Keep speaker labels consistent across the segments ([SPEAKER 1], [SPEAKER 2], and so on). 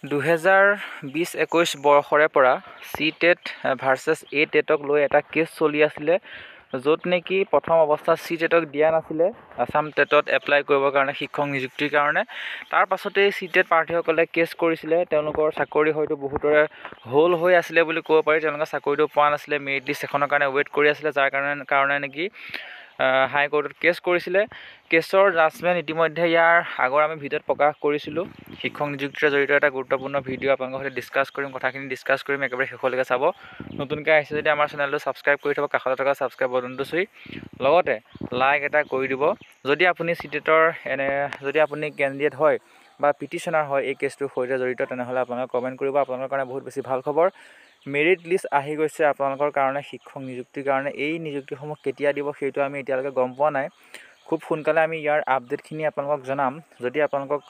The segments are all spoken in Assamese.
[SPEAKER 1] 2020-21 বৰ্ষৰে পৰা CTET ভাৰ্চেছ A-TETক লৈ এটা কেছ চলি আছিলে, য'ত নেকি প্ৰথম অৱস্থাত CTETক দিয়া নাছিলে আছাম টেটত এপ্লাই কৰিবৰ কাৰণে শিক্ষক নিযুক্তিৰ কাৰণে। তাৰ পাছতেই CTET প্ৰাৰ্থীসকলে কেছ কৰিছিলে। তেওঁলোকৰ চাকৰি হয়তো বহুতৰে হোল হৈ আছিলে বুলি ক'ব পাৰি। তেওঁলোকে চাকৰিটো পোৱা নাছিলে, মেৰিট লিষ্ট এখনৰ কাৰণে ৱেইট কৰি আছিলে, যাৰ কাৰণে নেকি হাইকোৰ্টত কেছ কৰিছিলে। কেছৰ জাজমেণ্ট ইতিমধ্যে ইয়াৰ আগৰ আমি ভিডিঅ'ত প্ৰকাশ কৰিছিলোঁ। শিক্ষক নিযুক্তিৰ জড়িত এটা গুৰুত্বপূৰ্ণ ভিডিঅ' আপোনালোকৰ সৈতে ডিছকাছ কৰিম, কথাখিনি ডিছকাছ কৰিম, একেবাৰে শেষলৈকে চাব। নতুনকৈ আহিছে যদি আমাৰ চেনেলটো ছাবস্ক্ৰাইব কৰি থ'ব, কাষতে থকা ছাবস্ক্ৰাইব বাটনটো চুই লগতে লাইক এটা কৰি দিব। যদি আপুনি CTETৰ যদি আপুনি কেণ্ডিডেট হয় বা পিটিশ্যনাৰ হয় এই কেছটোৰ সৈতে জড়িত, তেনেহ'লে আপোনালোকে কমেণ্ট কৰিব। আপোনালোকৰ কাৰণে বহুত বেছি ভাল খবৰ, মেৰিট লিষ্ট আহি গৈছে আপোনালোকৰ কাৰণে শিক্ষক নিযুক্তিৰ কাৰণে। এই নিযুক্তিসমূহ কেতিয়া দিব সেইটো আমি এতিয়ালৈকে গম পোৱা নাই। খুব সোনকালে আমি ইয়াৰ আপডেটখিনি আপোনালোকক জনাম। যদি আপোনালোকক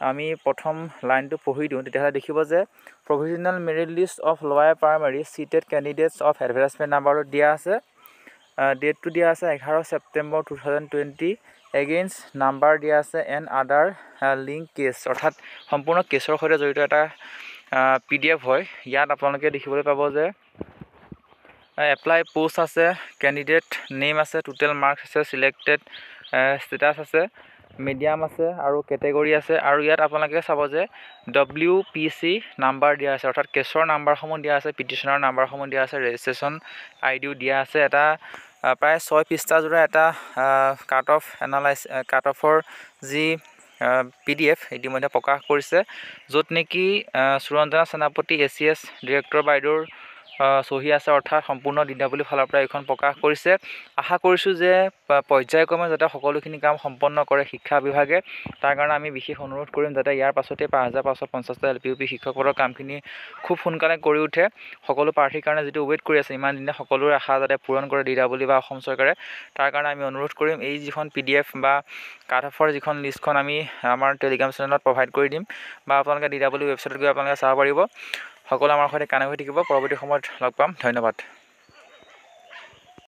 [SPEAKER 1] আমি প্ৰথম লাইনটো পঢ়ি দিওঁ, তেতিয়াহ'লে দেখিব যে প্ৰভিজনেল মেৰিট লিষ্ট অফ লোৱাৰ primary CTET candidates of advertisement নাম্বাৰটো দিয়া আছে, ডেটটো দিয়া আছে 11 ছেপ্টেম্বৰ 2020, এগেইনষ্ট নাম্বাৰ দিয়া আছে এণ্ড আদাৰ লিংক কেছ, অৰ্থাৎ সম্পূৰ্ণ কেছৰ সৈতে জড়িত এটা PDF হয়। ইয়াত আপোনালোকে দেখিবলৈ পাব যে এপ্লাই পোষ্ট আছে, কেণ্ডিডেট নেম আছে, টোটেল মাৰ্কছ আছে, চিলেক্টেড ষ্টেটাছ আছে, মিডিয়াম আছে আৰু কেটেগৰী আছে। আৰু ইয়াত আপোনালোকে চাব যে WPC নাম্বাৰ দিয়া আছে, অৰ্থাৎ কেছৰ নাম্বাৰসমূহ দিয়া আছে, পিটিশ্যনৰ নাম্বাৰসমূহ দিয়া আছে, ৰেজিষ্ট্ৰেশ্যন IDও দিয়া আছে। এটা প্ৰায় 6 পৃষ্ঠাজোৰা এটা কাট অফৰ যি PDF ইতিমধ্যে প্ৰকাশ কৰিছে, য'ত নেকি সুৰঞ্জনা সেনাপতি ACS ডিৰেক্টৰ বাইদেউৰ চহী আছে, অৰ্থাৎ সম্পূৰ্ণ দিনাৱলীৰ ফালৰ পৰা এইখন প্ৰকাশ কৰিছে। আশা কৰিছোঁ যে পৰ্যায়ক্ৰমে যাতে সকলোখিনি কাম সম্পন্ন কৰে শিক্ষা বিভাগে, তাৰ কাৰণে আমি বিশেষ অনুৰোধ কৰিম যাতে ইয়াৰ পাছতে 5550টা LPUP শিক্ষক পদৰ কামখিনি খুব সোনকালে কৰি উঠে। সকলো প্ৰাৰ্থীৰ কাৰণে যিটো ৱেইট কৰি আছে ইমান দিনে, সকলোৰে আশা যাতে পূৰণ কৰে DW বা অসম চৰকাৰে, তাৰ কাৰণে আমি অনুৰোধ কৰিম। এই যিখন PDF বা কাট অফৰ যিখন লিষ্টখন আমি আমাৰ টেলিগ্ৰাম চেনেলত প্ৰভাইড কৰি দিম, বা আপোনালোকে DW ৱেবছাইটত গৈ আপোনালোকে চাব পাৰিব। সকলো আমাৰ সৈতে কানেক্ট হৈ থাকিব। পৰৱৰ্তী সময়ত লগ পাম। ধন্যবাদ।